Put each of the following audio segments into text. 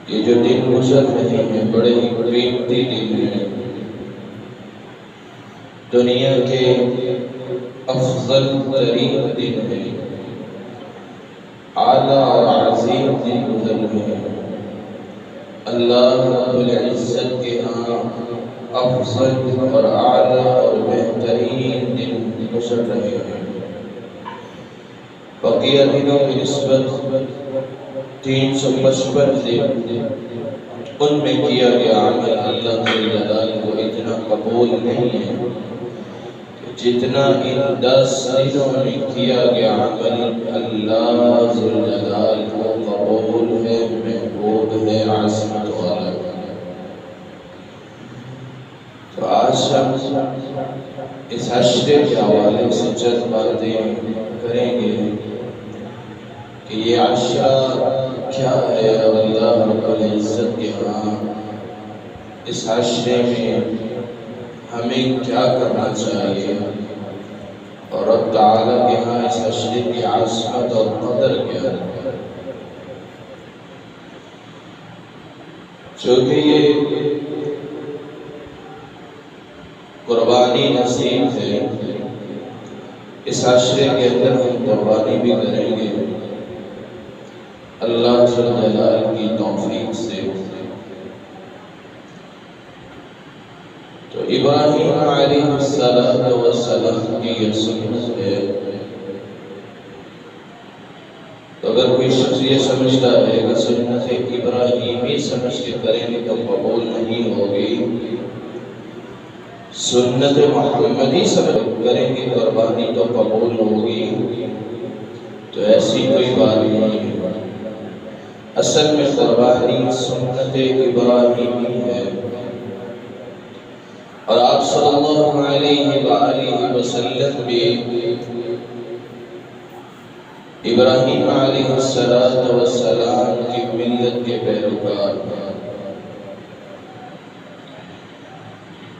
یہ جو دن گزر رہے ہیں بڑے ہی قیمتی دن ہیں، دنیا کے افضل ترین دن ہیں، اعلیٰ اور عظیم دن گزر رہے ہیں۔ اللہ رب العزت کے ہاں افضل اور اعلیٰ اور بہترین دن گزر رہے ہیں۔ بقیہ دنوں کی نسبت 355 دن ان میں کیا گیا عمل اللہ جلال کو اتنا قبول نہیں ہے جتنا ان 10 دنوں میں کیا گیا عمل اللہ جلال کو قبول ہے، محبوب ہے، عظمت والا ہے۔ تو آج ہم اس عشرے کے حوالے سے چند باتیں کریں گے کہ یہ عشرہ کیا ہے اور اللہ رب العزت کے ہاں اس عشرے میں ہمیں کیا کرنا چاہیے اور رب تعالیٰ کے ہاں اس عشرے کی عظمت اور قدر کیا ہے۔ چونکہ یہ قربانی نصیب ہے، اس عشرے کے اندر ہم قربانی بھی کریں گے اللہ جلال کی توفیق سے۔ تو ابراہیم علیہ السلام کی یہ سنت ہے۔ تو اگر کوئی شخص یہ سمجھتا ہے کہ سنت ابراہیمی سمجھ کے کریں گے تو قبول نہیں ہوگی، سنت محمدی سمجھ کریں گے قربانی تو قبول ہوگی، تو ایسی کوئی بات نہیں ہے۔ اصل میں قربانی سنت ابراہیمی ہے، اور آپ صلی اللہ علیہ وآلہ وسلم بھی ابراہیم علیہ السلام کی ملت کے پیروکار ہیں۔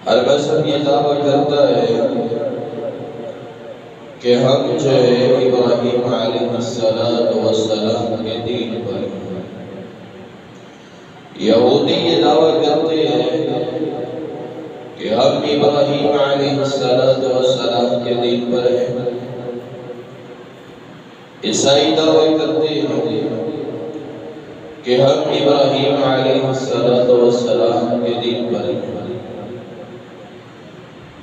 ہر مذہب یہ دعویٰ کرتا ہے کہ ہم جو ہے ابراہیم علیہ السلام کے دین پر ہیں۔ یہودی یہ دعویٰ کرتے ہیں کہ ہم ابراہیم علیہ السلام کے دین پر ہیں۔ عیسائی دعویٰ کرتے ہیں کہ ہم ابراہیم علیہ السلام کے دین پر ہیں۔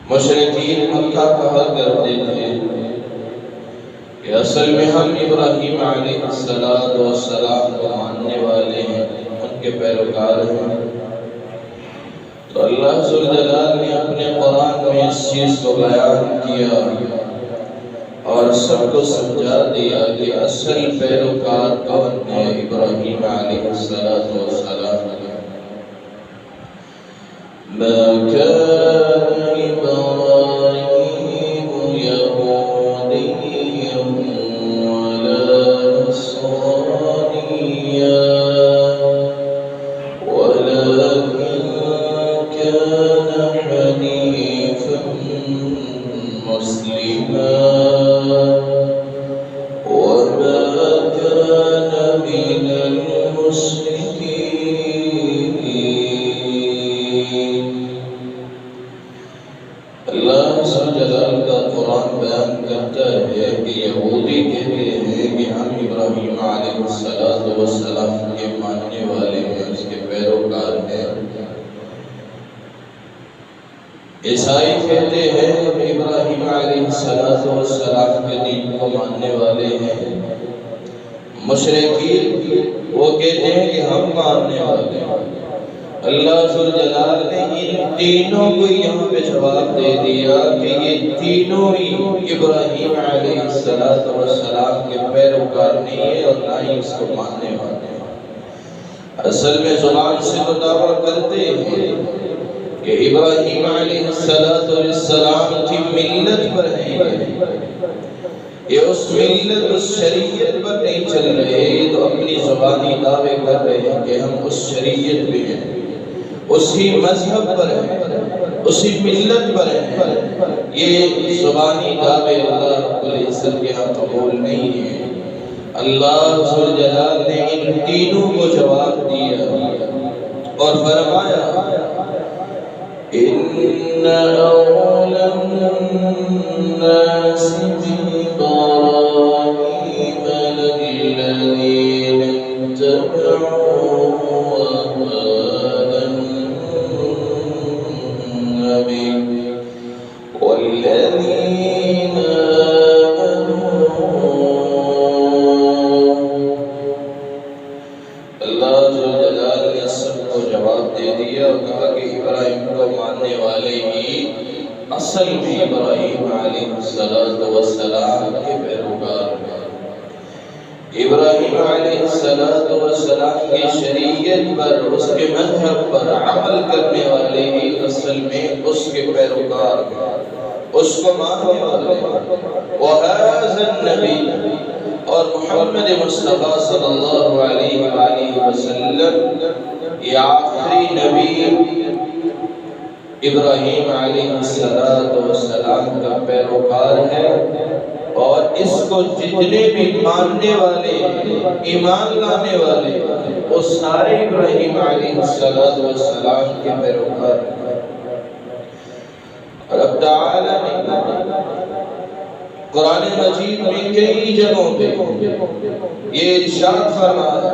مشرکین مکہ کہا کرتے تھے کہ اصل میں ہم ابراہیم علیہ السلام کو ماننے والے ہیں، ان کے پیروکار ہیں۔ تو اللہ جلال نے اپنے قرآن میں اس چیز کو بیان کیا اور سب کو سمجھا دیا کہ اصل پیروکار کون ہے؟ ابراہیم علیہ السلام۔ ما كان إبراهيم يهوديا ولا نصرانيا ولكن كان حنيفا مسلما وما كان من المشركين۔ اللہ جلال کا قرآن بیان کرتا ہے کہ یہودی کہتے ہیں کہ ہم ابراہیم علیہ السلام کے ماننے والے ہیں، اس کے پیروکار ہیں۔ عیسائی کہتے ہیں ہم ابراہیم علیہ السلام کے دین کو ماننے والے ہیں۔ مشرکین وہ کہتے ہیں کہ ہم ماننے والے ہیں۔ اللہ جلال نے ان تینوں کو یہاں پہ جواب دے دیا کہ یہ تینوں ہی ابراہیم علیہ السلام کے پیروکار نہیں ہے اور نہ ہی اس کو ماننے والے ہیں۔ اصل میں زبان سے تو دعویٰ کرتے ہیں کہ ابراہیم علیہ السلام کی ملت پر ہیں، یہ اس ملت اس شریعت پر نہیں چل رہے، تو اپنی زبانی دعوے کر رہے ہیں کہ ہم اس شریعت پہ ہیں، اسی مذہب پر ہیں، اسی ملت پر ہیں۔ یہ زبانی دعوے اللہ رب العزت کے ہاں قبول نہیں ہے۔ اللہ جلال نے ان تینوں کو جواب دیا اور فرمایا ان اولا الناس بابراہیم للذین اتبعوا هذا النبی والذین اصل میں ابراہیم علیہ السلام کے پیروکار ہیں۔ ابراہیم علیہ السلام کی شریعت پر، اس کے مذہب پر عمل کرنے والے ہی اصل میں اس کے پیروکار ہیں، اس کو ماننے والے ہیں۔ وَهَذَا النَّبِيُّ، اور محمد مصطفیٰ صلی اللہ علیہ وآلہ وسلم یہ آخری نبی ابراہیم علیہ السلام کا پیروکار ہے، اور اس کو جتنے بھی ماننے والے، ایمان لانے والے، وہ سارے ابراہیم علیہ السلام کے پیروکار ہیں۔ رب تعالی نے قرآن مجید میں کئی جگہوں پہ یہ ارشاد فرمایا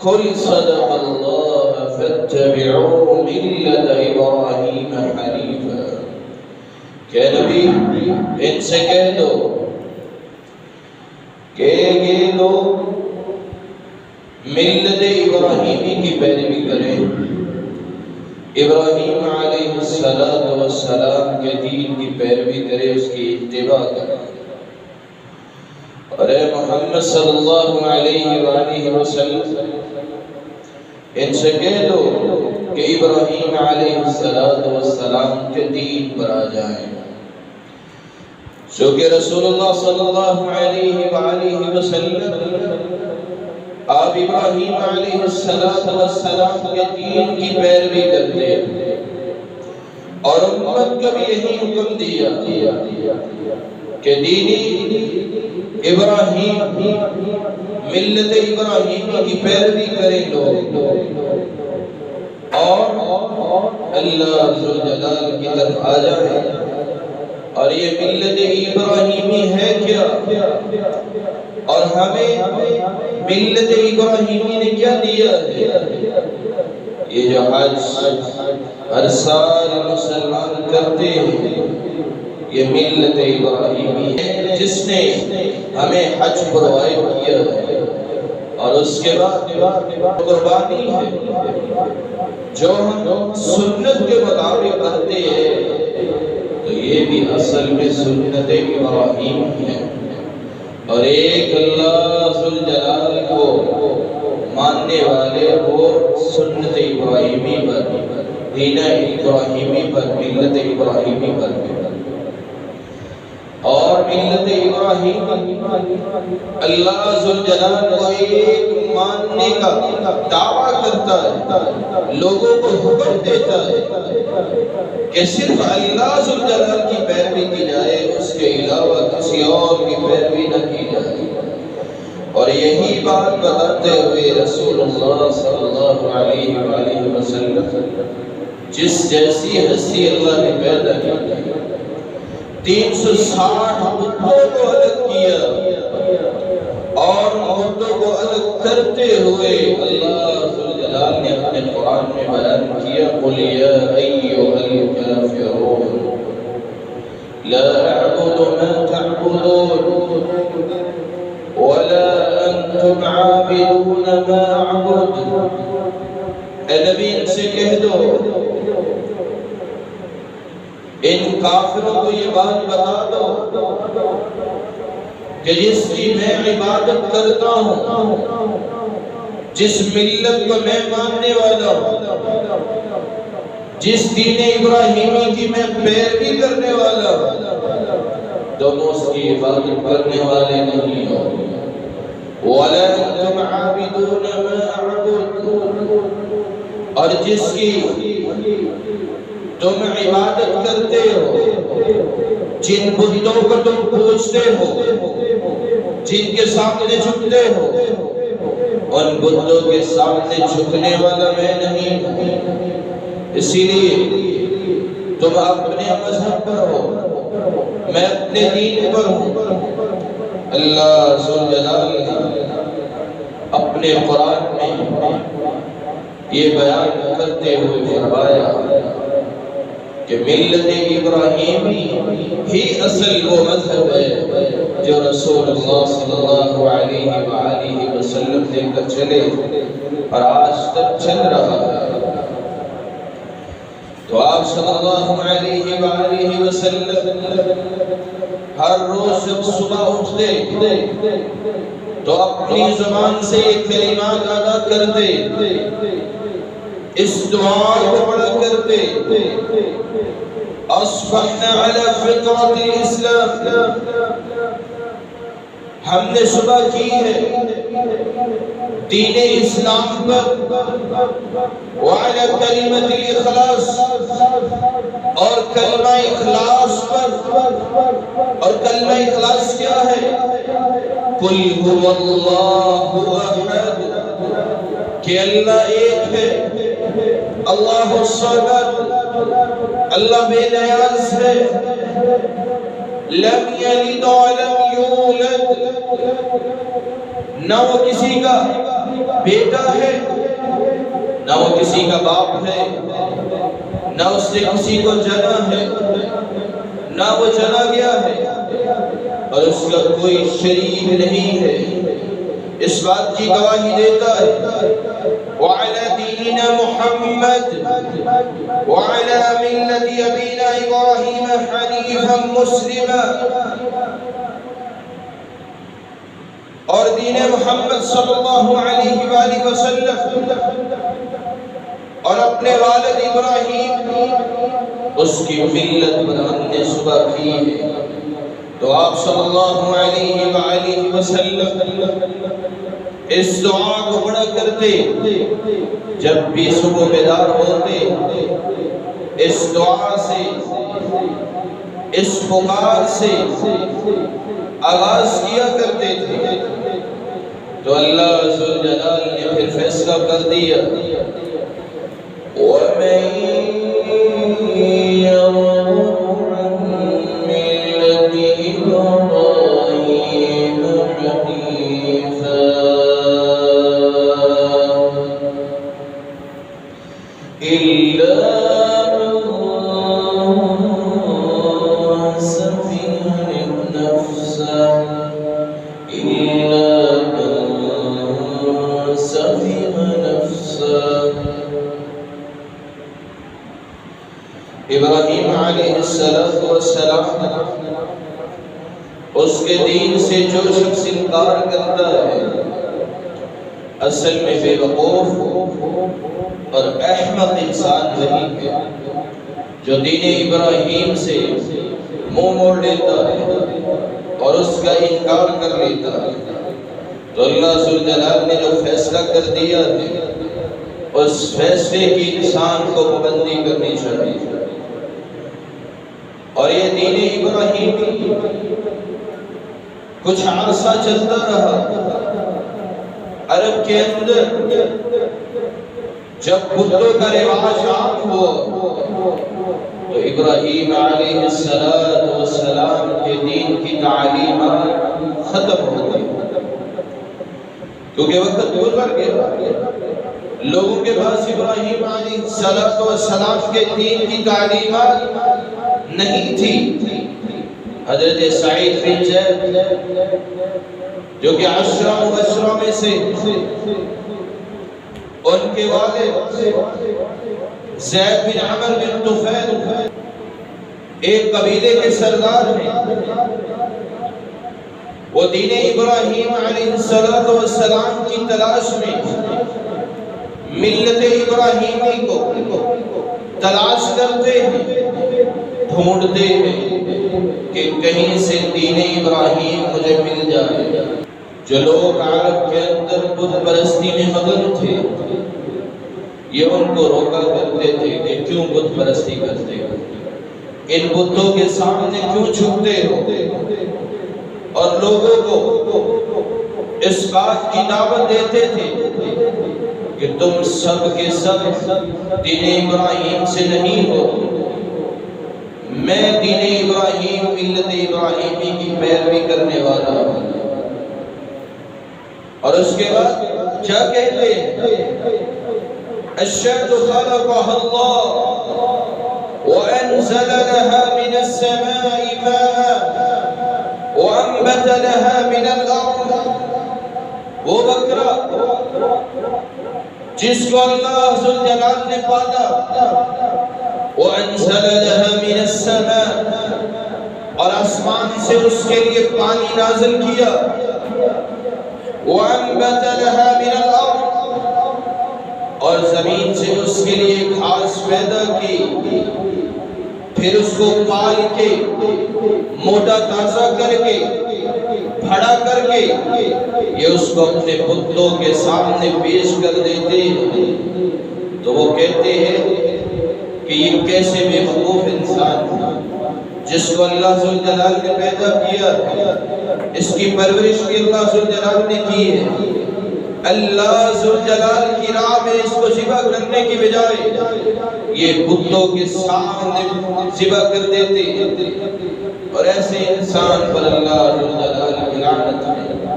قل صدق اللہ فاتبعوا ملت ابراہیم حنیفا، کہ نبی ان سے کہہ دو کہ یہ لوگ ملت ابراہیمی کی پیروی کریں، ابراہیم علیہ السلام کے دین کی پیروی کرے، اس کی اتباع کرے۔ اور اے محمد صلی اللہ علیہ وآلہ وسلم ان سے کہہ دو کہ ابراہیم علیہ السلام کے دین پر آ جائیں، چونکہ رسول اللہ صلی اللہ علیہ وآلہ وسلم آپ ابراہیم علیہ السلام کے دین کی پیروی کرتے اور امت کو بھی یہی حکم دیا کہ دینی ابراہیم، ملت ابراہیمی کی پیروی کریں لوگ، اور اللہ ذوالجلال کی طرف آ جائیں۔ اور یہ ملت ابراہیمی ہے کیا، اور ہمیں ملت ابراہیمی نے کیا دیا ہے؟ یہ جو حج ہر سال مسلمان کرتے ہیں، یہ ملت ابراہیمی ہے جس نے ہمیں حج پرووائڈ کیا ہے، اور اس کے بعد قربانی ہے جو ہم سنت کے مطابق کرتے ہیں، تو یہ بھی اصل میں سنت ابراہیم ہے۔ اور ایک اللہ ذوالجلال کو ماننے والے وہ سنت ابراہیمی پر، دین ابراہیمی پر، ملت ابراہیمی پر، اور ملت ابراہیم اللہ ذوالجلال کو ایک ماننے کا دعویٰ کرتا ہے، لوگوں کو حکم دیتا ہے کہ صرف اللہ ذوالجلال کی پیروی کی جائے، اس کے علاوہ کسی اور کی پیروی نہ کی جائے۔ اور یہی بات بتاتے ہوئے رسول اللہ صلی اللہ علیہ وآلہ وسلم جس جیسی ہستی اللہ نے پیدا کی، 360 بتوں کو الگ کیا، اور بتوں کو الگ کرتے ہوئے اللہ ذوالجلال نے اپنے قرآن میں بیان کیا قُلْ يَا أَيُّهَا الْكَافِرُونَ لَا أَعْبُدُ مَا تَعْبُدُونَ وَلَا أَنْتُمْ عَابِدُونَ مَا أَعْبُدُ۔ اے نبی ان سے کہہ دو، ان کافروں کو یہ بات بتا دو کہ جس کی میں عبادت کرتا ہوں، جس ملت کو میں ماننے والا ہوں، جس دین ابراہیمی کی میں پیروی کرنے والا ہوں، تم اس کی عبادت کرنے والے نہیں ہو۔ وَلَا أَنْتُمْ عَابِدُونَ مَا أَعْبُدُ، اور جس کی تم عبادت کرتے ہو، جن بتوں کو تم پوجتے ہو، جن کے سامنے جھکتے ہو، ان بتوں کے سامنے جھکنے والا میں نہیں ہوں، اسی لیے تم اپنے مذہب پر ہو، میں اپنے دین پر ہوں۔ اللہ ذوالجلال نے اپنے قرآن میں یہ بیان کرتے ہوئے فرمایا کہ ملت ابراہیمی ہی اصل وہ مذہب ہے جو رسول اللہ صلی اللہ علیہ وآلہ وسلم لے کر چلے اور آج تک چل رہا ہے۔ تو آپ صلی اللہ علیہ وآلہ وسلم ہر روز جب صبح اٹھتے تو اپنی زبان سے ایک کلمات ادا کرتے، اس دعا کو پڑھا کرتے، اصبحنا علی فطرت الاسلام، ہم نے صبح کی ہے دین اسلام پر، وعلی کلمت الاخلاص، اور کلمہ اخلاص پر۔ اور کلمہ اخلاص کیا ہے؟ قل هو اللہ احد، کہ اللہ ایک ہے، اللہ الصمد، اللہ بے نیاز ہے، لم یلد ولم یولد، نہ وہ کسی کا بیٹا ہے نہ وہ کسی کا باپ ہے، نہ اس نے کسی کو جنا ہے نہ وہ جنا گیا ہے، اور اس کا کوئی شریک نہیں ہے۔ اس بات کی گواہی دیتا ہے وعلى ديننا محمد وعلى ملة أبينا إبراهيم حنيفا مسلما، اور دین محمد صلی اللہ علیہ وآلہ وسلم اور اپنے والد ابراہیم اس کی ملت پر ہم نے صبح کی ہے۔ تو آپ صلی اللہ علیہ وآلہ وسلم اس دعا کو پڑھا کرتے، جب بھی صبح بیدار ہوتے اس دعا سے، اس پکار سے آغاز کیا کرتے تھے۔ تو اللہ ذوالجلال نے پھر فیصلہ کر دیا، وَمَن يَرْغَبُ عَن مِّلَّةِ إِبْرَاهِيمَ حَنِيفًا إِلَّا مَن سَفِهَ نَفْسَهُ ابراہیم علیہ السلام اس کے دین سے جو شخص انکار کرتا ہے اصل میں بے وقوف اور احمق انسان وہی ہے جو دین ابراہیم سے منہ موڑ لیتا ہے اور اس کا انکار کر لیتا ہے۔ تو اللہ ذوالجلال نے جو فیصلہ کر دیا ہے اس فیصلے کی انسان کو پابندی کرنی چاہیے۔ اور یہ دین ابراہیم کچھ عرصہ چلتا رہا عرب کے اندر، جب بتوں کا رواج عام ہوا تو ابراہیم علیہ السلام کے دین کی تعلیمات ختم ہو گئی، کیونکہ وقت گزر گیا، لوگوں کے پاس ابراہیم علیہ السلام کے دین کی تعلیمات نہیں تھی۔ حضرت سعید بن زید جو کہ 10 مبشروں میں سے، ان کے والد زید بن عمر بن طفیل ایک قبیلے کے سردار ہیں، وہ دین ابراہیم علیہ السلام کی تلاش میں ملت ابراہیمی کو تلاش کرتے ہیں، ڈھونڈتے ہیں کہ کہیں سے دین ابراہیم مجھے مل جائے۔ جو لوگ عرب کے اندر بت پرستی میں مگن تھے یہ ان کو روکا کرتے تھے کہ کیوں بت پرستی کرتے ہو، ان بتوں کے سامنے کیوں جھکتے ہو، اور لوگوں کو اس بات کی دعوت دیتے تھے کہ تم سب کے سب دین ابراہیم سے نہیں ہو، میں دین ابراہیم ملت ابراہیمی کی پیروی کرنے والا ہوں۔ اور اس کے بعد کیا کہتے ہیں؟ الشمس خلقها الله وأنزل لها من السماء ماء وأنبت لها من الأرض۔ وہ بکرا جس کو اللہ ذوالجلال نے پالا، وَأَنزَلَ لَهَا مِنَ السَّمَاءِ، اور آسمان سے اس کے لیے پانی نازل کیا، وَأَنبَتَ لَهَا مِنَ الْأَرْضِ، اور زمین سے اس کے لیے گھاس پیدا کی، پھر اس کو پال کے موٹا تازہ کر کے بڑا کر کے یہ اس کو اپنے بتوں کے سامنے پیش کر دیتے ہیں، تو وہ کہتے ہیں کہ یہ کیسے بے وقوف انسان ہے جس کو اللہ ذوالجلال نے پیدا کیا، اس کی پرورش بھی اللہ ذوالجلال نے کی ہے۔ اللہ ذوالجلال کی راہ میں اس کو ذبح کرنے کی بجائے یہ بتوں کے سامنے ذبح کر دیتے ہیں، اور ایسے انسان پر اللہ ذوالجلال کی لعنت ہے۔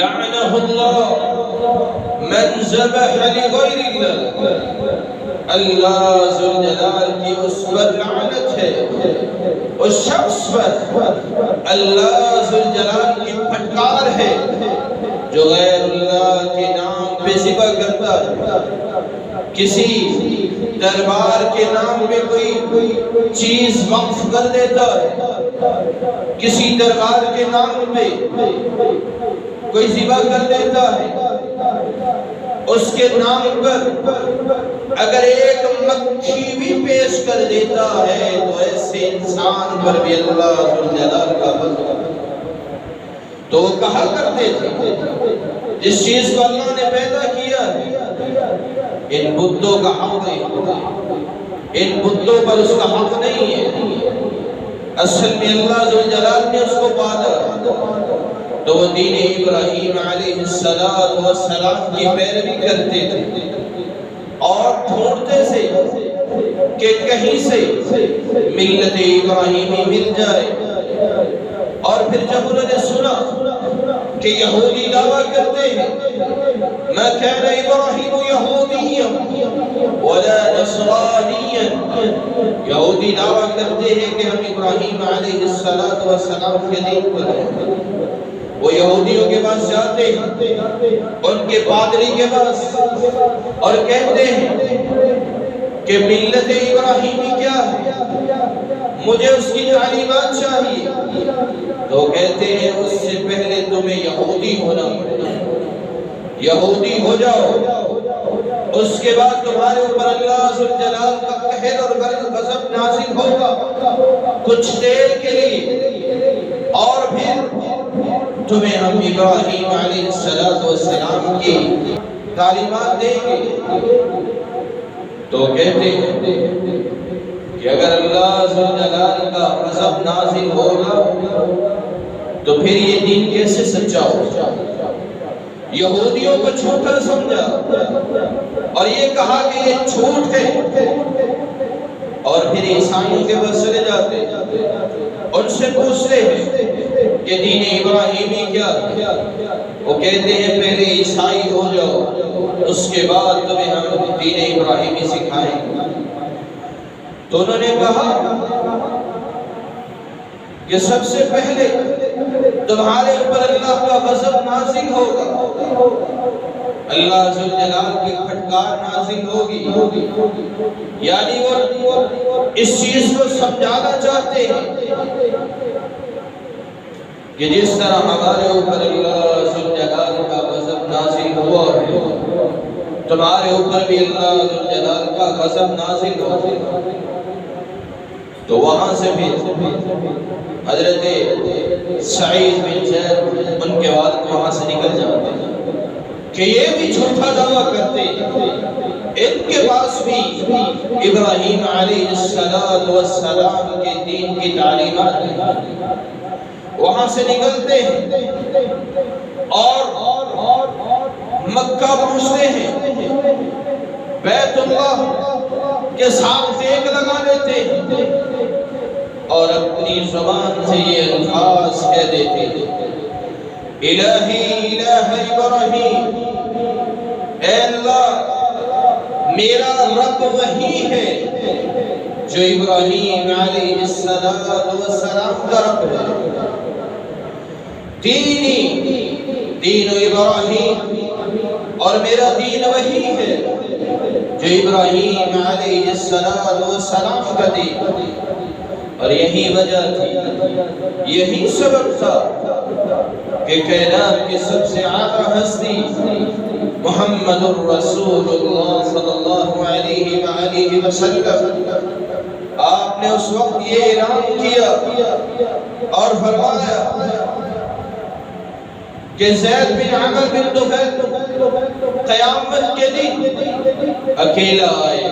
لعنہ اللہ من ذبح لغیر اللہ، اللہ ذوالجلال کی اس پر لعنت ہے، اس شخص پر اللہ ذوالجلال کی پھٹکار ہے جو غیر اللہ کے نام پہ ذبح کرتا ہے، کسی دربار کے نام پہ کوئی چیز وقف کر دیتا ہے، کسی دربار کے نام پہ کوئی ذبح کر دیتا ہے، اس کے نام پر اگر ایک مکھی بھی پیش کر دیتا ہے تو ایسے انسان پر بھی اللہ ذوالجلال کا غضب۔ تو وہ کہا کرتے تھے جس چیز کو اللہ نے پیدا کیا ہے ان بتوں کا حق نہیں، ان بتوں پر اس کا حق نہیں ہے، اصل میں اللہ ذوالجلال نے اس کو پالا، تو وہ دین ابراہیم علیہ السلام کی پیروی کرتے تھے اور ڈھونڈتے سے کہ کہیں سے ملت ابراہیمی مل جائے۔ اور پھر جب انہوں نے سنا کہ یہودی دعویٰ کرتے ہیں ما كان ابراہیم یہودیا ولا نصرانیا، یہودی دعویٰ کرتے ہیں کہ ہم ابراہیم علیہ السلام کے دین پر ہیں، وہ یہودیوں کے پاس جاتے ہیں، ان کے پادری کے پاس، اور کہتے ہیں کہ ملت ابراہیمی کیا ہے، مجھے اس کی تعلیمات چاہیے، تو کہتے ہیں اس سے پہلے تمہیں یہودی ہونا پڑے، یہودی ہو جاؤ، اس کے بعد تمہارے اوپر اللہ ذوالجلال کا قہر اور غضب نازل ہوگا کچھ دیر کے لیے، اور پھر تمہیں ہم ابراہیم علیہ السلام کی تعلیمات دیں گے۔ تو کہتے ہیں کہ اگر اللہ ذوالجلال کا غضب نازل ہوگا تو پھر یہ دین کیسے سچا ہوگا؟ یہودیوں کو جھوٹا سمجھا اور یہ کہا کہ یہ جھوٹ ہے، اور پھر عیسائیوں کے پاس چلے جاتے ان سے پوچھتے ہیں کہ دین ابراہیمی کیا ہے، وہ کہتے ہیں پہلے عیسائی ہو جاؤ اس کے بعد تمہیں ہم دین ابراہیمی سکھائیں گے۔ تو انہوں نے کہا کہ سب سے پہلے تمہارے اوپر اللہ کا غضب نازل ہوگا، اللہ ذوالجلال کی پھٹکار نازل ہوگی، یعنی وہ اس چیز کو سمجھانا چاہتے ہیں کہ جس طرح ہمارے اوپر اللہ ذوالجلال کا غضب نازل ہوا ہے تمہارے اوپر بھی اللہ ذوالجلال کا غضب نازل ہوا۔ تو وہاں سے بھی حضرت سعید بن زید ان کے والد وہاں سے نکل جاتے ہیں کہ یہ بھی جھوٹا دعویٰ کرتے ہیں، ان کے پاس بھی ابراہیم علیہ السلام کے دین کی تعلیمات ہیں۔ وہاں سے نکلتے ہیں اور مکہ پہنچتے ہیں، بیت اللہ کے ساتھ دیگ لگا لیتے ہیں اور اپنی زبان سے یہ الفاظ کہہ دیتے ہیں، الہی الہ ابراہیم، اے اللہ میرا رب وہی ہے جو ابراہیم علیہ السلام کا رب ہے، دین ابراہیم، اور میرا دین وہی ہے جو ابراہیم علیہ السلام کا دین، اور یہی وجہ تھی، یہی سبب تھا کہ کائنات کی سب سے اعلیٰ ہستی محمد الرسول اللہ صلی اللہ علیہ وآلہ وسلم، آپ نے اس وقت یہ اعلان کیا اور فرمایا کہ زید بن عمرو بن طفیل قیامت کے دن اکیلا آئے،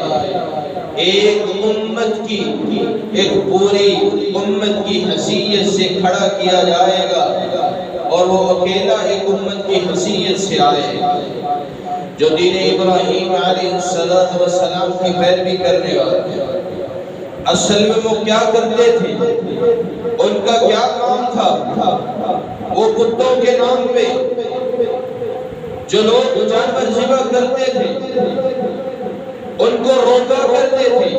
ایک امت کی، ایک پوری امت کی حیثیت سے کھڑا کیا جائے گا، اور وہ اکیلا ایک امت کی حیثیت سے آئے جو دین ابراہیم علیہ السلام کی پیروی کرنے والے۔ اصل میں وہ کیا کرتے تھے، ان کا کیا کام تھا؟ وہ کتوں کے نام پہ جو لوگ جانور ذبح کرتے تھے ان کو روکا کرتے تھے،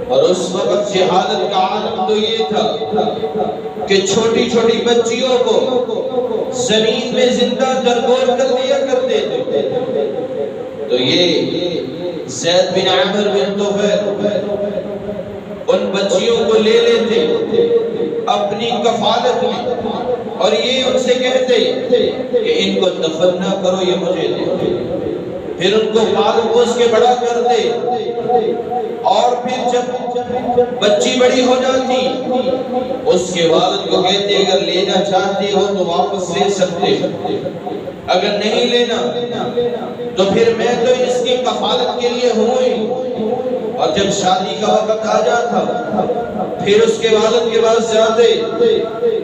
اور اس وقت جہالت کا عالم تو یہ تھا کہ چھوٹی چھوٹی بچیوں کو زمین میں زندہ درگور کر دیا کرتے تھے، تو یہ زید بن عمرو بن طفیل ان بچیوں کو لے لیتے اپنی کفالت میں، اور یہ ان سے کہتے کہ ان کو دفن نہ کرو، یہ مجھے دے، پھر ان کو پال پوس کے بڑا کرتے، اور پھر جب بچی بڑی ہو جاتی اس کے والد کو کہتے اگر لینا چاہتے ہو تو واپس لے سکتے، اگر نہیں لینا تو پھر میں تو اس کی کفالت کے لیے ہوں ہی، اور جب شادی کا وقت آ جاتا پھر اس کے والد کے پاس جاتے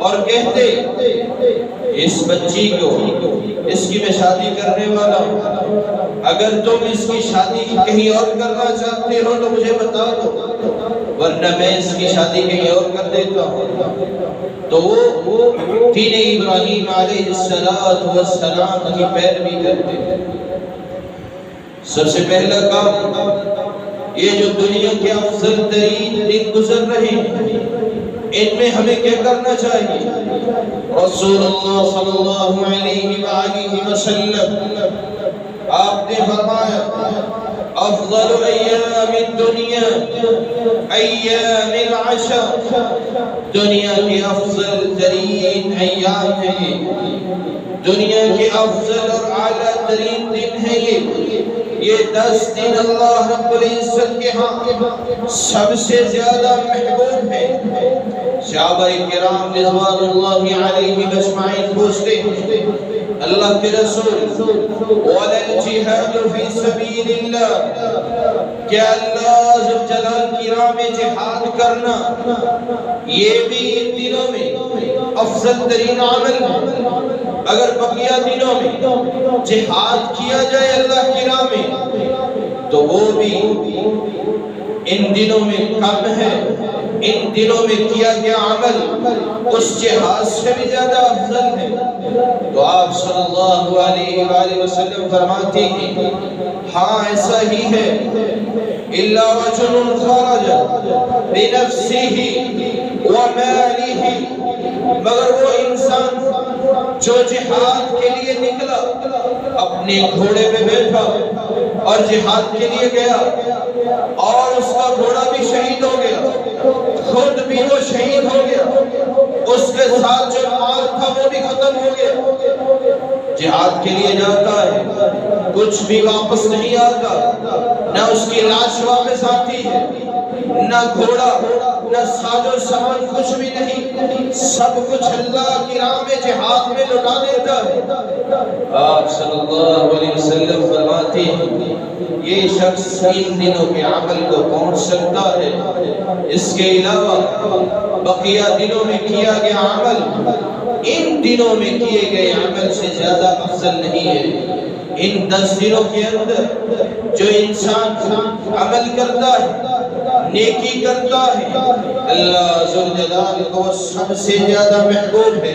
اور کہتے اس بچی کو، اس کی میں شادی کرنے والا ہوں، اگر تم اس کی شادی کہیں اور کرنا چاہتے ہو تو مجھے بتا دو، ورنہ میں اس کی شادی کہیں اور کر دیتا ہوں۔ تو وہ دین ابراہیم علیہ السلام کی پیروی کرتے ہیں۔ سب سے پہلا کام یہ جو دنیا کے افضل ترین دن گزر رہے ہیں ان میں ہمیں کیا کرنا چاہیے؟ رسول اللہ صلی اللہ علیہ وآلہ وسلم آپ نے فرمایا افضل ایام الدنیا ایام العشر، دنیا کے افضل ترین ایام ہیں، دنیا کے افضل اور اعلیٰ ترین دن ہے یہ 10 دن اللہ رب العزت کے ہاں سب سے زیادہ محبوب ہے۔ صحابہ کرام رضوان اللہ علیہ اجمعین پوچھتے ہیں اللہ کے رسول وَلَا الْجِهَادُ فِي سَبِيلِ اللَّهِ، کیا اللہ عز جلال کی راہ میں جہاد کرنا یہ بھی ان دنوں میں افضل ترین عمل ہے؟ اگر بقیہ دنوں میں جہاد کیا جائے اللہ کی راہ میں تو وہ بھی ان دنوں میں کم ہے، ان دنوں میں کیا گیا عمل اس جہاد سے بھی زیادہ افضل ہے۔ تو آپ صلی اللہ علیہ وآلہ وسلم فرماتے ہیں ہاں ایسا ہی ہے، إِلَّا رَجُلٌ خَرَجَ بِنَفْسِهِ وَمَالِهِ، مگر وہ انسان جو جہاد کے لیے نکلا، اپنے گھوڑے پہ بیٹھا اور جہاد کے لیے گیا اور اس کا گھوڑا بھی شہید ہو گیا، خود بھی وہ شہید ہو گیا، اس کے ساتھ جو مال تھا وہ بھی ختم ہو گیا، جہاد کے لیے جاتا ہے کچھ بھی واپس نہیں آتا، نہ اس کی لاش واپس آتی ہے، نہ گھوڑا نہ ساز و سامان کچھ بھی نہیں، سب کچھ اللہ کی راہ میں جہاد میں لٹا دیتا ہے۔ آپ صلی اللہ علیہ وسلم فرماتے ہیں یہ شخص ان دنوں کے عمل کو پہنچ سکتا ہے، اس کے علاوہ بقیہ دنوں میں کیا گیا عمل ان دنوں میں کیے گئے عمل سے زیادہ افضل نہیں ہے۔ ان 10 دنوں کے اندر جو انسان عمل کرتا ہے، نیکی کرتا ہے، اللہ ذوالجلال کو سب سے زیادہ محبوب ہے۔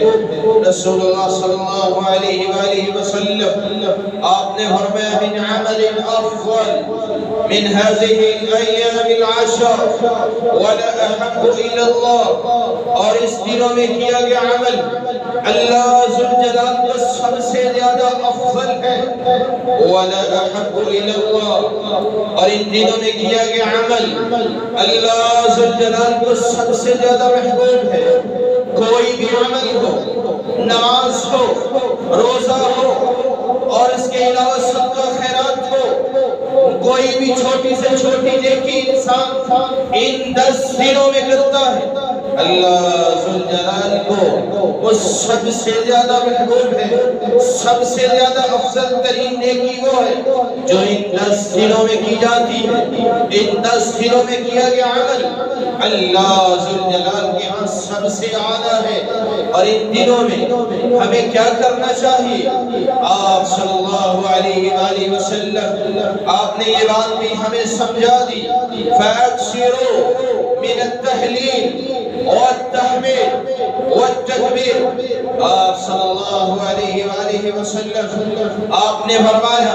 رسول اللہ صلی اللہ علیہ وآلہ وسلم آپ نے فرمایا من عمل افضل من هذه الايام العشر ولا احب الى الله، اور اس دنوں میں کیا گیا عمل اللہ ذوالجلال کو سب سے زیادہ افضل ہے، ولا احب الى الله، اور ان دنوں میں کیا گیا عمل اللہ ذوالجلال کو سب سے زیادہ محبوب ہے۔ کوئی بھی عمل ہو، نماز ہو، روزہ ہو، اور اس کے علاوہ صدقہ خیرات ہو، کوئی بھی چھوٹی سے چھوٹی نیکی انسان ان 10 دنوں میں کرتا ہے، اللہ ذوالجلال کو وہ سب سے زیادہ محبوب ہے۔ سب سے زیادہ افضل ترین نیکی وہ ہے جو ان 10 دنوں میں کی جاتی ہے۔ ان 10 دنوں میں کیا گیا عمل اللہ ذوالجلال کے ہاں سب سے اعلیٰ ہے۔ اور ان دنوں میں ہمیں کیا کرنا چاہیے؟ آپ صلی اللہ علیہ وآلہ وسلم آپ نے یہ بات بھی ہمیں سمجھا دی، فَأَكْثِرُوا مِنَ التَّهْلِيلِ والتحمید والتکبیر۔ آپ صلی اللہ علیہ وآلہ وسلم آپ نے فرمایا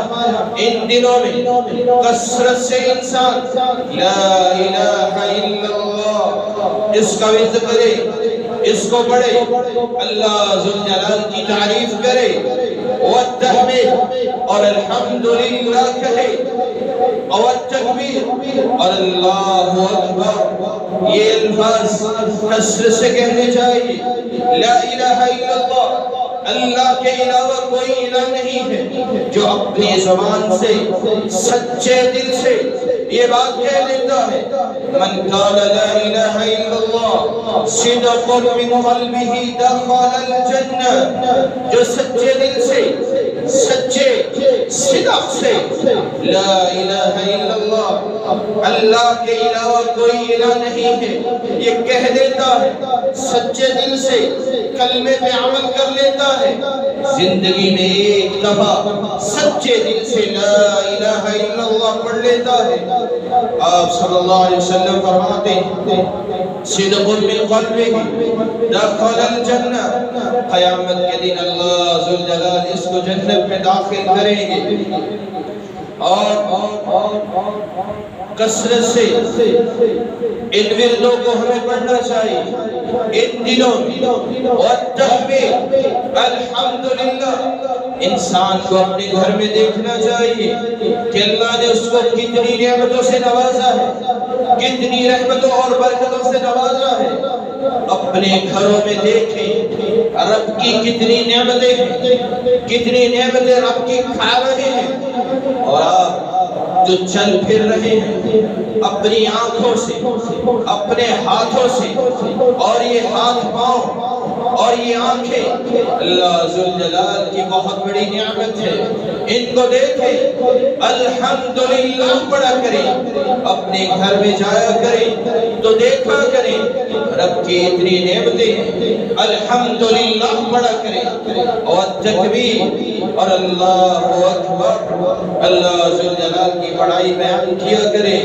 ان دنوں میں کثرت سے انسان لا الہ الا اللہ اس کا بھی ذکر کرے، اس کو پڑھے، اللہ ذوالجلال کی تعریف کرے، والتحمید اور الحمدللہ کہے، اور تکبیر اور اللہ اکبر، یہ الفاظ کثرت سے کہنے چاہیے۔ لا الہ الا اللہ، اللہ کے علاوہ کوئی الہ نہیں ہے، جو اپنی زبان سے سچے دل سے یہ بات کہہ لیتا ہے، من قال لا الہ الا اللہ صدقا من قلبہ دخل الجنہ، جو سچے دل سے سچے صدق سے لا الہ الا اللہ، اللہ کے علاوہ کوئی الہ نہیں ہے، یہ کہہ دیتا ہے، سچے دل سے کلمے پہ عمل کر لیتا ہے، زندگی میں ایک دفعہ سچے دل سے لا الہ الا اللہ پڑھ لیتا ہے، آپ صلی اللہ علیہ وسلم فرماتے ہیں صدق من قلبہ دخل الجنہ، قیامت کے دن اللہ ذوالجلال اس کو جنت میں داخل کریں گے۔ اور کثرت سے ان وردوں کو ہمیں پڑھنا چاہیے ان دنوں، والتحمید الحمدللہ۔ انسان کو اپنے گھر میں دیکھنا چاہیے کہ اللہ نے اس کو کتنی نعمتوں سے نوازا ہے، کتنی رحمتوں اور برکتوں سے نوازا ہے۔ اپنے گھروں میں دیکھیں رب کی کتنی نعمتیں ہیں، کتنی نعمتیں رب کی کھا رہے ہیں، اور آپ جو چل پھر رہے ہیں اپنی آنکھوں سے، اپنے ہاتھوں سے، اور یہ ہاتھ پاؤں اور یہ آنکھیں اللہ ذوالجلال کی بہت بڑی نعمت ہے، ان کو دیکھیں، الحمدللہ پڑھا کریں، اپنے گھر میں جایا کریں تو دیکھا کریں رب کی اتنی نعمتیں ہیں، الحمدللہ پڑھا کریں، اور تکبیر اور اللہ اکبر، اللہ ذوالجلال کی بڑائی بیان کیا کرے۔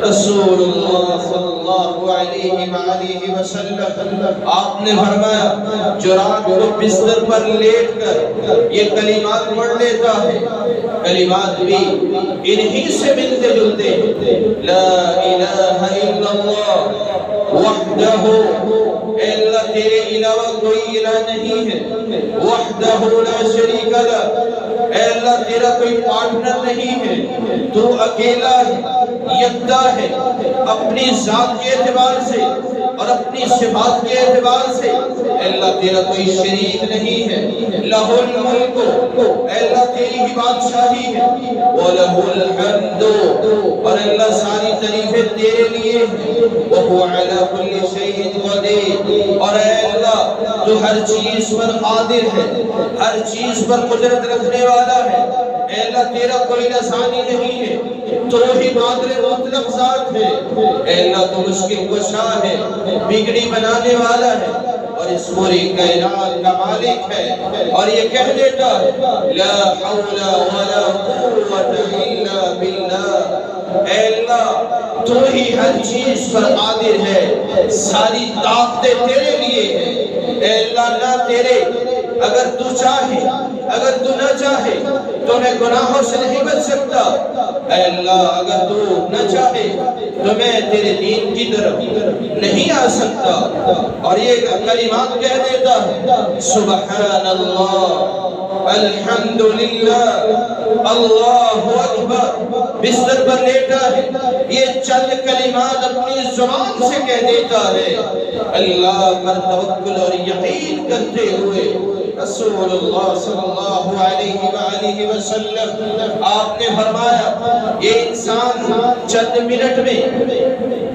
رسول اللہ صلی اللہ علیہ وآلہ وسلم آپ نے فرمایا جو رات کو بستر پر لیٹ کر یہ کلمات پڑھ لیتا ہے، کلمات بھی انہی سے ملتے جلتے ہیں، لا الہ الا اللہ وحدہ، اے اللہ تیرے علاوہ کوئی الہ نہیں ہے، وحدہ لا شریک لہ، اے اللہ تیرا کوئی پارٹنر نہیں ہے، تو اکیلا ہے، یکتا ہے، اپنی ذات کے اعتبار سے اور اپنی صفات کے اعتبار سے اے اللہ تیرا کوئی شریک نہیں ہے، لہ الملک، اے اللہ تیری ہی بادشاہی ہے، وَلَهُ الْحَمْدُ، اور اللہ ساری تعریفیں تیرے لیے ہیں، وَهُوَ عَلَى كُلِّ شَيْءٍ قَدِيرٌ، اور اے اللہ تو ہر چیز پر قادر ہے، ہر چیز پر قدرت رکھنے والا ہے، اے اللہ تیرا کوئی لسانی نہیں ہے، تو ہی قادر مطلق ذات ہے، اے اللہ تو مشکل کشا ہے، بگڑی بنانے والا ہے، اور اور اس پوری کائنات کا مالک ہے، اور یہ کہہ دیتا ہے لا حول ولا قوت الا باللہ، اے اللہ تو ہی ہر چیز پر قادر ہے، ساری طاقتیں تیرے لیے ہیں، اے اللہ نہ تیرے اگر تو چاہے، اگر تو نہ چاہے تو میں گناہوں سے نہیں بچ سکتا، اے اللہ اگر تو نہ چاہے تو میں تیرے دین کی طرف نہیں آ سکتا۔ اور یہ کلمات کہہ دیتا ہے سبحان اللہ، الحمدللہ، اللہ اکبر، بستر پر لیٹا ہے، یہ چند کلمات اپنی زبان سے کہہ دیتا ہے، اللہ پر توکل اور یقین کرتے ہوئے رسول اللہ صلی اللہ علیہ وآلہ وسلم آپ نے فرمایا یہ انسان چند منٹ میں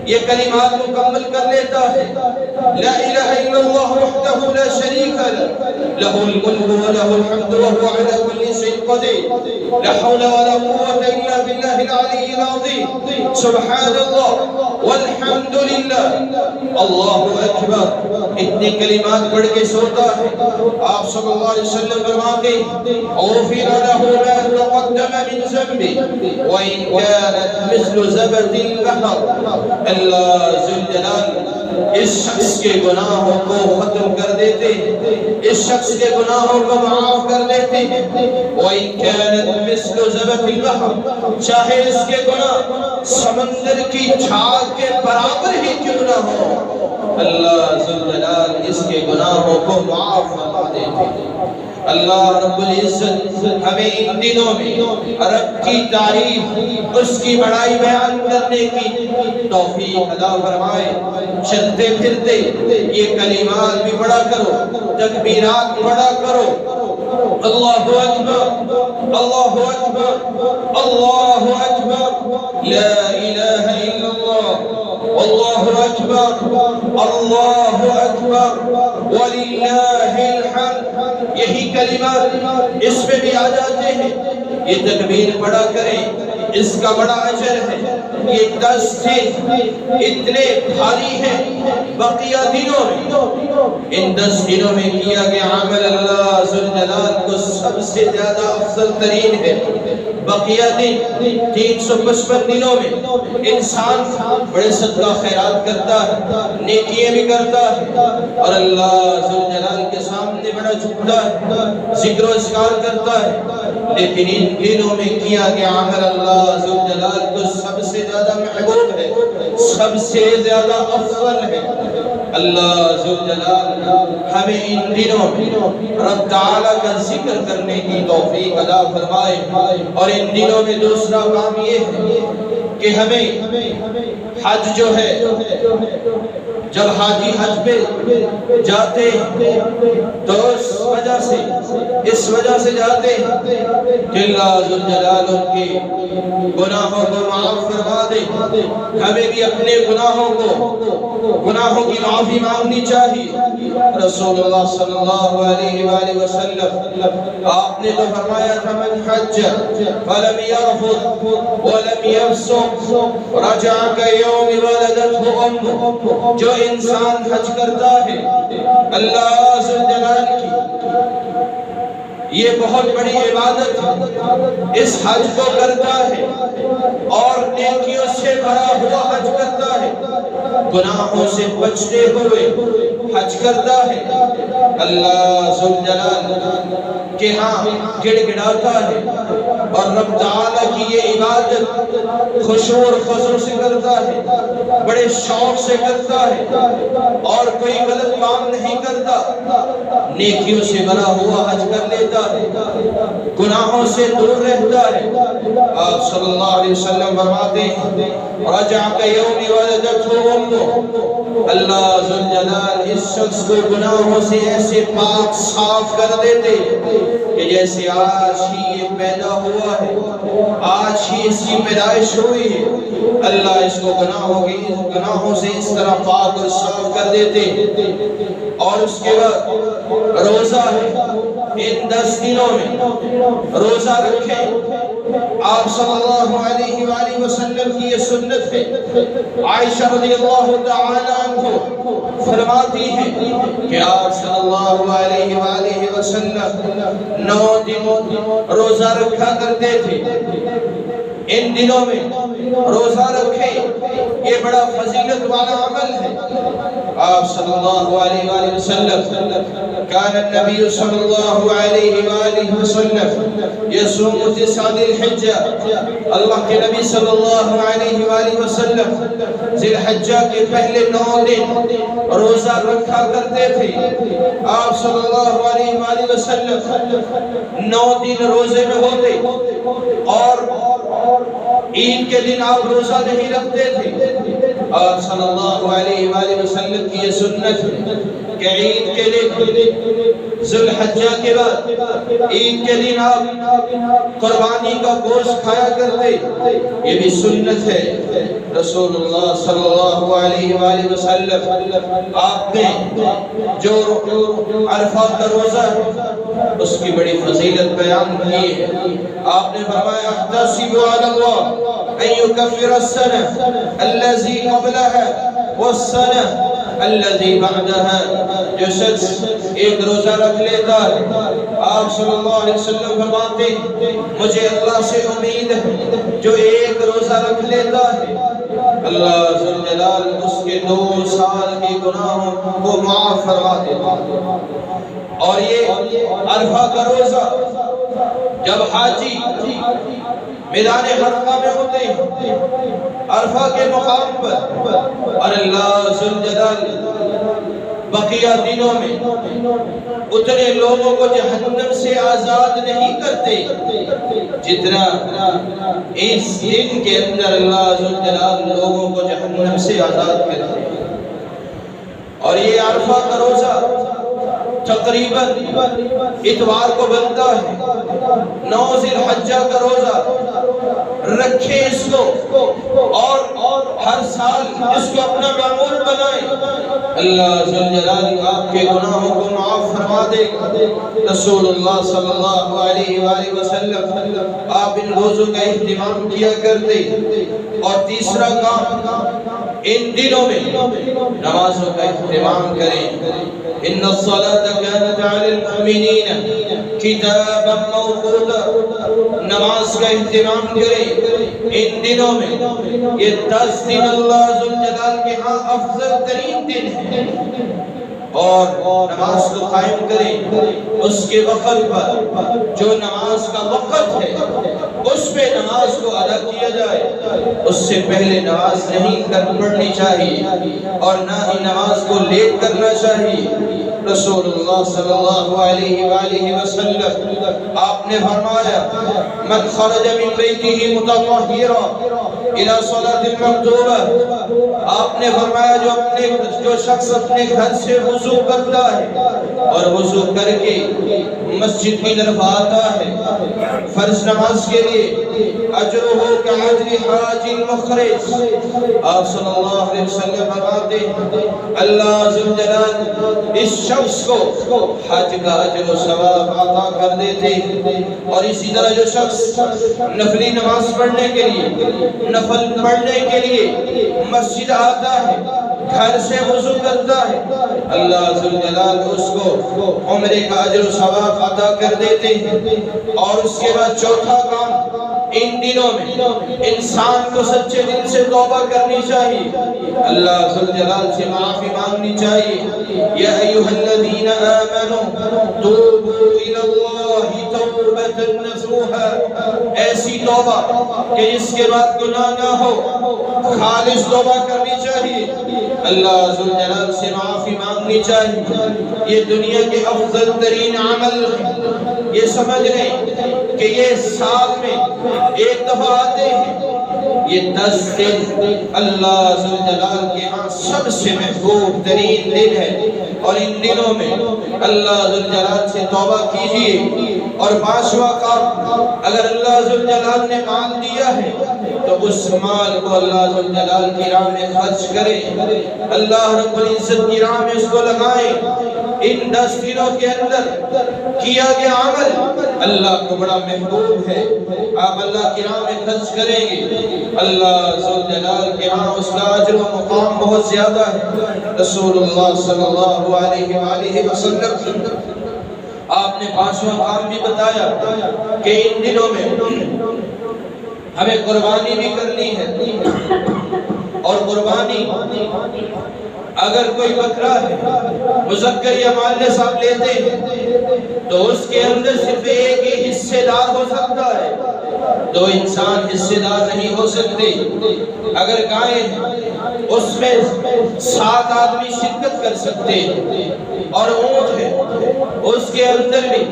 یہ کلمات مکمل کر لیتا ہے، لا الہ الا اللہ وحدہ لا شریک لہ، لہ الملک ولہ الحمد وهو على كل شيء قدير، لا حول ولا قوة إلا بالله العلي العظيم، سبحان الله والحمد لله، اللہ اکبر، اتنے کلمات پڑھ کے سوتا ہے۔ آپ صلی اللہ علیہ وسلم فرماتے غفر له ما تقدم من ذنبه وإن كانت مثل زبد البحر، اللہ ذوالجلال اس شخص کے گناہوں کو ختم کر دیتے ہیں، اس شخص کے گناہوں کو معاف کر دیتے ہیں، وَإِن كَانَتْ مِثْلُ زَبَدِ الْبَحْرِ، چاہے اس کے گناہ سمندر کی جھاگ کے برابر ہی کیوں نہ ہو، اللہ ذوالجلال اس کے گناہوں کو معاف فرما دیتے ہیں۔ اللہ رب العزت ہمیں ان دنوں میں رب کی تعریف، اس کی بڑائی بیان کرنے کی توفیق عطا فرمائے۔ چلتے پھرتے یہ کلمات بھی پڑھا کرو، تکبیرات پڑھا کرو، اللہ اکبر، اللہ اکبر، اللہ اکبر، لا الہ الا اللہ، اللہ اکبر، اللہ اکبر، وللہ الحمد، یہی کلمات اس میں بھی آ جاتے ہیں۔ یہ تکبیر پڑھا کریں، اس کا بڑا اجر ہے۔ یہ 10 دن اتنے بھاری ہیں، بقیہ دنوں میں ان 10 دنوں میں کیا گیا عمل اللہ ذوالجلال کو سب سے زیادہ افضل ترین ہے۔ بقیہ دن 355 دنوں میں انسان بڑے صدقہ خیرات کرتا ہے، نیکیاں بھی کرتا ہے، اور اللہ ذوالجلال کے سامنے بڑا جھکتا ہے، ذکر و اذکار کرتا ہے، لیکن ان دنوں میں کیا گیا عمل اللہ ذوالجلال کو سب سے زیادہ محبوب ہے، سب سے زیادہ افضل ہے۔ اللہ ذوالجلال ہمیں ان دنوں میں رب تعالیٰ کا ذکر کرنے کی توفیق عطا فرمائے، اور ان دنوں میں دوسرا کام یہ ہے کہ ہمیں حج جو ہے، جب حاجی حج پہ جاتے تو اس وجہ سے جاتے کہ اللہ ذوالجلال ان کے گناہوں کو معاف فرما دے۔ ہمیں بھی اپنے گناہوں کی معافی مانگنی چاہیے۔ رسول اللہ صلی اللہ علیہ وآلہ وسلم آپ نے تو فرمایا تھا من حج فلم يرفض ولم يفسق رجع كيوم ولدته امه، جو انسان حج کرتا ہے اللہ ذوالجلال کی یہ بہت بڑی عبادت ہے، اس حج کو کرتا ہے اور نیکیوں سے بھرا ہوا حج کرتا ہے، گناہوں سے بچتے ہوئے حج کرتا ہے، اللہ ذوالجلال کہ ہاں گڑ گڑاتا ہے، اور رب تعالیٰ کی یہ عبادت خشوع اور خضوع سے کرتا ہے، بڑے شوق سے کرتا ہے، اور کوئی غلط کام نہیں کرتا، نیکیوں سے بھرا ہوا حج کر لیتا ہے، گناہوں سے دور رہتا ہے۔ آپ صلی اللہ علیہ وسلم فرماتے ہیں رجع کیوم ولدته امه، اللہ ذوالجلال اس شخص کو گناہوں سے ایسے پاک صاف کر دیتے کہ جیسے آج ہی یہ پیدا ہوا ہے، آج ہی اس کی پیدائش ہوئی ہے، اللہ اس کو گناہوں سے اس طرح پاک اور صاف کر دیتے۔ اور اس کے بعد روزہ ہے، ان 10 دنوں میں روزہ رکھیں، آپ صلی اللہ علیہ وآلہ وسلم کی یہ سنت ہے۔ عائشہ رضی اللہ تعالی عنہ فرماتی ہیں کہ آپ صلی اللہ علیہ وآلہ وسلم 9 دن روزہ رکھا کرتے تھے۔ ان دنوں میں روزہ رکھیں یہ بڑا فضیلت والا عمل ہے۔ آپ صلی اللہ علیہ وآلہ وسلم کان النبی صلی اللہ علیہ وآلہ وسلم یصوم 9 ذی الحجہ، اللہ کے نبی صلی اللہ علیہ وآلہ وسلم ذی الحجہ کے پہلے 9 دن روزہ رکھا کرتے تھے۔ آپ صلی اللہ علیہ وآلہ وسلم 9 دن روزے میں ہوتے اور عید کے دن آپ روزہ نہیں رکھتے تھے۔ آپ صلی اللہ علیہ وآلہ وسلم کی یہ سنت ہے کہ عید کے دن ذی الحجہ کے بعد عید کے دن آپ قربانی کا گوشت کھایا کرتے، یہ بھی سنت ہے۔ رسول اللہ صلی اللہ علیہ وآلہ وسلم آپ نے جو عرفہ کا روزہ اس کی بڑی فضیلت بیان کی ہے۔ آپ نے فرمایا احتسب علی اللہ ان یکفر السنہ الذی قبلها والسنہ الذی بعدها، جو شخص ایک روزہ رکھ لیتا ہے، آپ صلی اللہ علیہ وسلم فرماتے ہیں مجھے اللہ سے امید ہے جو ایک روزہ رکھ لیتا ہے اللہ ذوالجلال اس کے 2 سال کے گناہوں کو معاف فرما دیتا ہے۔ اور یہ عرفہ کا روزہ جب حاجی میدان عرفہ میں ہوتے ہیں عرفہ کے مقام پر، اور اللہ ذوالجلال بقیہ دنوں میں اتنے لوگوں کو جہنم سے آزاد نہیں کرتے جتنا اس دن کے اندر اللہ ذوالجلال لوگوں کو جہنم سے آزاد کرتے ہیں۔ اور یہ عرفہ کا روزہ تقریباً اتوار کو بنتا ہے۔ 9 ذی الحجہ کا روزہ رکھے اس کو اور ہر سال اس کو اپنا معمول بنائیں، اللہ ذوالجلال آپ کے گناہوں کو معاف فرما دے گا۔ رسول اللہ صلی اللہ علیہ وآلہ وسلم آپ ان روزوں کا اہتمام کیا کرتے۔ اور تیسرا کام ان دنوں میں نمازوں کا اہتمام کریں۔ ان الصلاة كانت على المؤمنین کتابا موقوتا، نماز کا اہتمام کریں ان دنوں میں۔ یہ 10 دن اللہ ذوالجلال کے ہاں افضل ترین دن ہے، اور نماز کو قائم کریں اس کے وقت پر۔ جو نماز کا وقت ہے اس پہ نماز کو ادا کیا جائے، اس سے پہلے نماز نہیں پڑھنی چاہیے اور نہ ہی نماز کو لیٹ کرنا چاہیے۔ رسول اللہ صلی اللہ علیہ وآلہ وسلم آپ نے فرمایا من خرج من بیتہ متطہرا الى صلاة المکتوبہ، آپ نے فرمایا جو شخص اپنے گھر سے وضو کرتا ہے اور وضو کر کے مسجد کی طرف آتا ہے فرض نماز کے لیے، اجرہ کاجر حاج مخرج، آپ صلی اللہ علیہ وسلم فرماتے ہیں اللہ ذوالجلال اس شخص کو حج کا اجر و ثواب عطا کر دیتے۔ اور اسی طرح جو شخص نفلی نماز پڑھنے کے لیے نفل پڑھنے کے لیے مسجد آتا ہے، گھر سے وضو کرتا ہے، اللہ ذوالجلال اس کو عمرے کا اجر و ثواب عطا کر دیتے ہیں۔ اور اس کے بعد چوتھا کام ان دنوں میں انسان کو سچے دل سے توبہ کرنی چاہیے، اللہ ذوالجلال سے معافی مانگنی چاہیے۔ یا ایھا الذین آمنوا توبوا الی اللہ توبۃ نصوحا، ایسی توبہ کہ جس کے بعد گناہ نہ ہو، خالص توبہ کرنی چاہیے، اللہ ذوالجلال سے معافی مانگنی چاہیے۔ یہ دنیا کے افضل ترین عمل ہے۔ یہ سمجھ لیں کہ یہ سال میں ایک دفعہ آتے ہیں، یہ 10 دن اللہ ذوالجلال کے ہاں سب سے محبوب ترین دن ہے۔ اور ان دنوں میں اللہ ذوالجلال سے توبہ کیجئے۔ اور 5واں کام، اگر اللہ ذوالجلال نے مال دیا ہے تو اس مال کو اللہ ذوالجلال کی راہ میں خرچ کریں، اللہ رب العزت کی راہ میں اس کو لگائیں۔ ان 10 دنوں کے اندر کیا گیا عمل اللہ کو بڑا محبوب ہے، آپ اللہ کی راہ میں خرچ کریں گے، اللہ ذوالجلال کے ہاں اس کا اجر و مقام بہت زیادہ ہے۔ رسول اللہ صلی اللہ علیہ وآلہ وسلم آپ نے 5واں کام بھی بتایا کہ ان دنوں میں ہمیں قربانی بھی کرنی ہے، اور قربانی اگر کوئی بکرا ہے مذکر یا مؤنث آپ لیتے ہیں تو اس کے اندر صرف ایک ہی حصے دار ہو سکتا ہے، 2 انسان حصے دار نہیں ہو سکتے۔ اگر گائے اس میں 7 آدمی شرکت کر سکتے ہیں، اور اونٹ ہے اس کے اندر بھی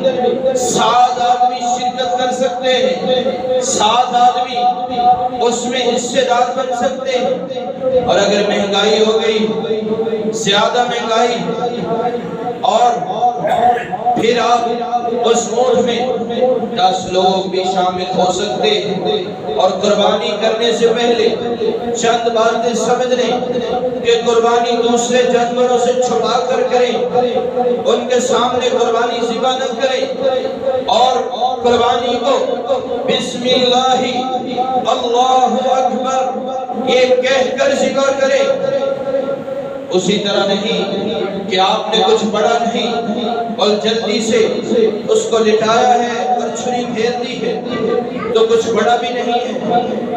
7 آدمی شرکت کر سکتے ہیں، 7 آدمی اس میں حصے دار بن سکتے ہیں۔ اور اگر مہنگائی ہو گئی، زیادہ مہنگائی، اور پھر آپ اس اونٹ میں 10 لوگ بھی شامل ہو سکتے ہیں، اور قربانی کرنے سے پہلے چند باتیں سمجھ لیں کہ قربانی دوسرے جانوروں سے چھپا کر کریں، ان کے سامنے قربانی ذبح نہ کریں، اور قربانی کو بسم اللہ اللہ اکبر یہ کہہ کر ذبح کریں۔ اسی طرح نہیں کہ آپ نے کچھ بڑا نہیں اور جلدی سے اس کو لٹایا ہے اور چھری پھیر دی ہے تو کچھ بڑا بھی نہیں ہے۔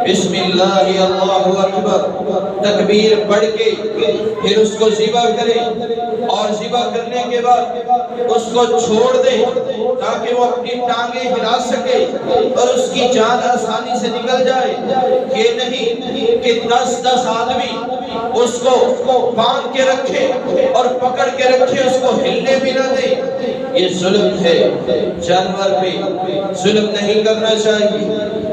بسم اللہ اللہ اکبر تکبیر پڑھ کے پھر اس کو ذبح کریں، اور ذبح کرنے کے بعد اس کو چھوڑ دیں تاکہ وہ اپنی ٹانگیں ہلا سکے اور اس کی جان آسانی سے نکل جائے۔ یہ نہیں کہ 10 آدمی اس کو باندھ کے رکھے اور پکڑ کے رکھے، اس کو ہلنے بھی نہ دے، یہ ظلم ہے۔ جانور پہ ظلم نہیں کرنا چاہیے۔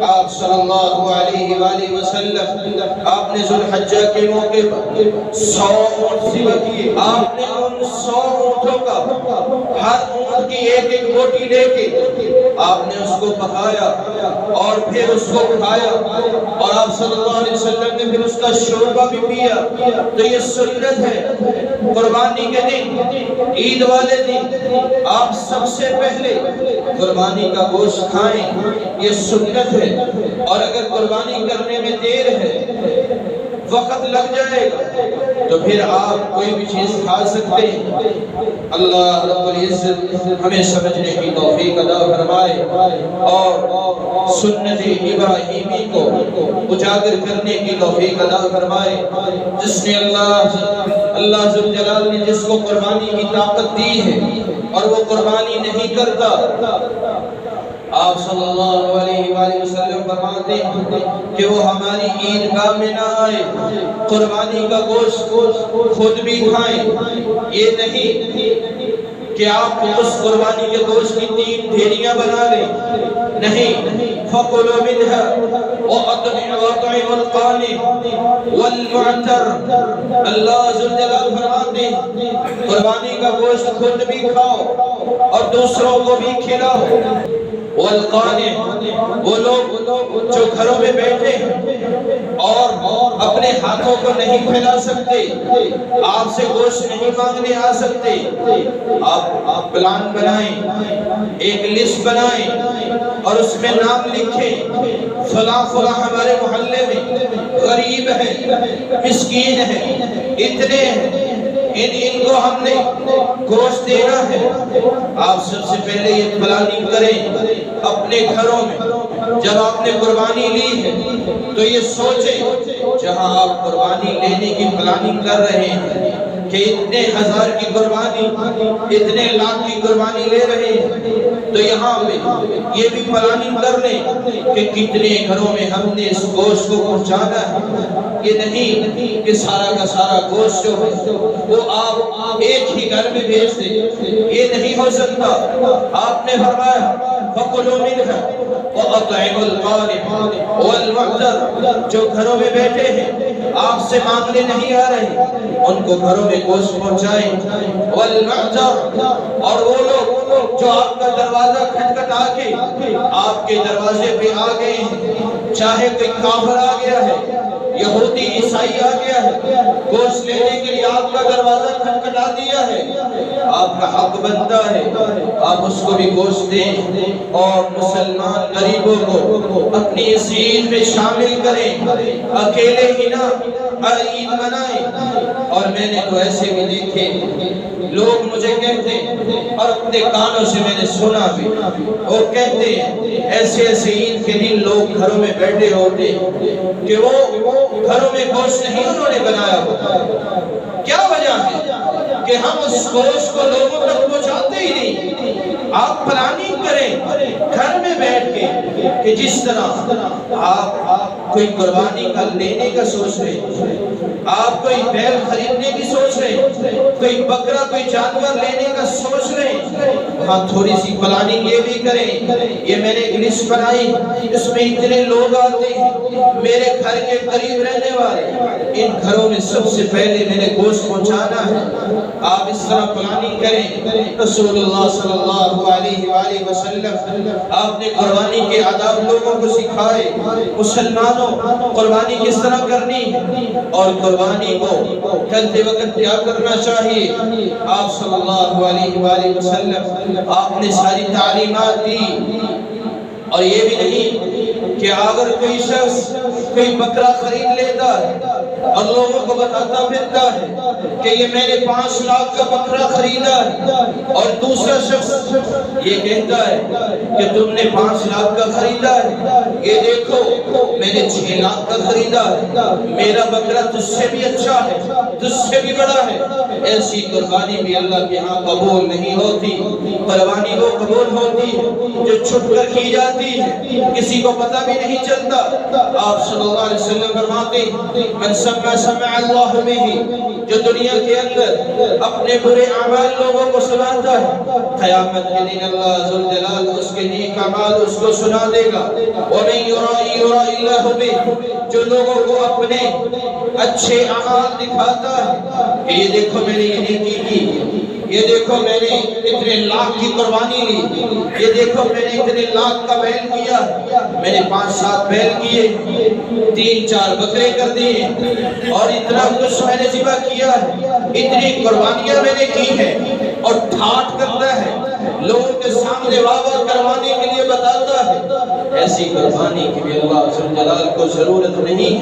آپ صلی اللہ علیہ وآلہ وسلم آپ نے ذوالحجہ کے موقع پر 100 اونٹ ذبح کیے۔ آپ نے ان 100 اونٹوں کا ہر اونٹ کی ایک ایک بوٹی لے کے آپ نے اس کو پکایا اور پھر اس کو کھایا، اور آپ صلی اللہ علیہ وسلم نے پھر اس کا شوربہ بھی پیا۔ تو یہ سنت ہے قربانی کے دن، عید والے دن آپ سب سے پہلے قربانی کا گوشت کھائیں، یہ سنت ہے۔ اور اگر قربانی کرنے میں دیر ہے، وقت لگ جائے گا، تو پھر آپ کوئی بھی چیز کھا سکتے ہیں۔ اللہ رب العزت ہمیں سمجھنے کی توفیق عطا فرمائے اور سنت ابراہیمی کو اجاگر کرنے کی توفیق عطا فرمائے۔ جس نے اللہ ذوالجلال نے جس کو قربانی کی طاقت دی ہے اور وہ قربانی نہیں کرتا، آپ صلی اللہ علیہ وآلہ وسلم فرماتے ہیں کہ وہ ہماری عیدگاہ میں نہ آئے، قربانی کا گوشت خود بھی کھائیں۔ یہ نہیں کہ آپ اس قربانی کے گوشت کی 3 ڈھیریاں بنا لیں، نہیں، فَقُلُوا مِنْهَا وَأَطْعِمُوا الْقَانِعَ وَالْمُعْتَرَّ۔ اللہ ذوالجلال فرماتے ہیں قربانی کا گوشت خود بھی کھاؤ اور دوسروں کو بھی کھلاؤ۔ والقانع، وہ لوگ جو گھروں میں بیٹھے ہیں اور اپنے ہاتھوں کو نہیں پھیلا سکتے، آپ سے گوشت نہیں مانگنے آ سکتے، آپ پلان بنائیں، ایک لسٹ بنائیں اور اس میں نام لکھیں، فلاں فلاں ہمارے محلے میں غریب ہیں، مسکین ہیں، اتنے ہیں، ان کو ہم نے گوشت دینا ہے۔ آپ سب سے پہلے یہ پلاننگ کریں اپنے گھروں میں۔ جب آپ نے قربانی لی ہے تو یہ سوچیں جہاں آپ قربانی لینے کی پلاننگ کر رہے ہیں کہ اتنے ہزار کی قربانی، اتنے لاکھ کی قربانی لے رہے ہیں، تو یہاں پہ یہ بھی پلاننگ کر لیں کہ کتنے گھروں میں ہم نے اس گوشت کو پہنچانا ہے۔ یہ نہیں کہ سارا کا سارا گوشت جو ہے وہ آپ ایک ہی گھر میں بھیج دیں، یہ نہیں ہو سکتا۔ آپ نے فرمایا فَقُلُوا مِنْهَا وَأَطْعِمُوا الْقَانِعَ وَالْمُعْتَرَّ، جو گھروں میں بیٹھے ہیں آپ سے مانگنے نہیں آ رہے، ان کو گھروں میں گوشت پہنچائیں۔ والمعجر، اور وہ لوگ جو آپ کا دروازہ کھٹکھٹا کے آپ کے دروازے پہ آ گئے ہیں، چاہے کوئی کافر آ گیا ہے، یہودی عیسائی آ گیا ہے، گوشت لینے کے لیے آپ کا دروازہ کھٹکھٹا دیا ہے، آپ کا حق بنتا ہے آپ اس کو بھی گوشت دیں، اور مسلمان غریبوں کو اپنی اس عید میں شامل کریں، اکیلے ہی نہ عید منائیں۔ اور میں نے تو ایسے بھی دیکھے لوگ مجھے کہتے ہیں، اور اپنے کانوں سے میں نے سنا بھی، وہ کہتے ہیں ایسے ایسے عید کے دن لوگ گھروں میں بیٹھے ہوتے کہ وہ گھروں میں گوشت نہیں انہوں نے بنایا ہوتا۔ کیا وجہ ہے کہ ہم اس گوشت کو لوگوں تک پہنچاتے ہی نہیں؟ آپ پلاننگ کریں گھر میں بیٹھ کے کہ جس طرح آپ کوئی قربانی کا لینے کا سوچ رہے، آپ کوئی بیل خریدنے کی سوچ رہے، کوئی بکرا کوئی جانور لینے کا سوچ رہے، وہاں تھوڑی سی پلاننگ یہ بھی کریں۔ یہ میں نے ایک لسٹ بنائی، اس میں اتنے لوگ آتے ہیں میرے گھر کے قریب رہنے والے، ان گھروں میں سب سے پہلے میں نے گوشت پہنچانا ہے۔ آپ اس طرح پلاننگ کریں۔ رسول اللہ صلی اللہ علیہ وآلہ وسلم آپ نے قربانی کے آداب لوگوں کو سکھائے۔ مسلمانوں قربانی کس طرح کرنی اور قربانی کو کرتے وقت کیا کرنا چاہیے، آپ صلی اللہ علیہ وآلہ وسلم آپ نے ساری تعلیمات دی۔ اور یہ بھی نہیں کہ اگر کوئی شخص کوئی بکرا خرید لیتا ہے اور لوگوں کو بتاتا پھرتا ہے کہ یہ میں نے 5 لاکھ کا بکرا خریدا ہے، اور دوسرا شخص یہ کہتا ہے کہ تم نے 5 لاکھ کا خریدا ہے، یہ دیکھو میں نے 6 لاکھ کا خریدا ہے، میرا بکرا تجھ سے بھی اچھا ہے، تجھ سے بھی بڑا ہے، ایسی قربانی بھی اللہ کے ہاں قبول نہیں ہوتی۔ قربانی وہ قبول ہوتی ہے جو چھپ کر کی جاتی ہے، کسی کو پتہ بھی نہیں چلتا۔ آپ صلی اللہ علیہ وسلم فرماتے ہیں من سمع سمع اللہ بہ، جو دنیا کے اندر اپنے برے اعمال لوگوں کو سناتا ہے، قیامت کے دن اللہ ذوالجلال اس کے نیک اعمال اس کو سنا دے گا۔ ومن یرائی اللہ بہ، جو لوگوں کو اپنے اچھے اعمال دکھاتا ہے کہ یہ دیکھو میں نے یہ نیکی کی، یہ دیکھو میں نے اتنے لاکھ کی قربانی لی، یہ دیکھو میں نے اتنے لاکھ کا بیل کیا، میں نے 5-7 بیل کیے، 3-4 بکرے کر دیے، اور اتنا کچھ میں نے ذبح کیا ہے، اتنی قربانیاں میں نے کی ہے، اور ٹھاٹ کرتا ہے، لوگوں کے سامنے واہ واہ کروانے کے لیے بتاتا ہے، ایسی قربانی کی بھی اللہ ذوالجلال کو ضرورت نہیں۔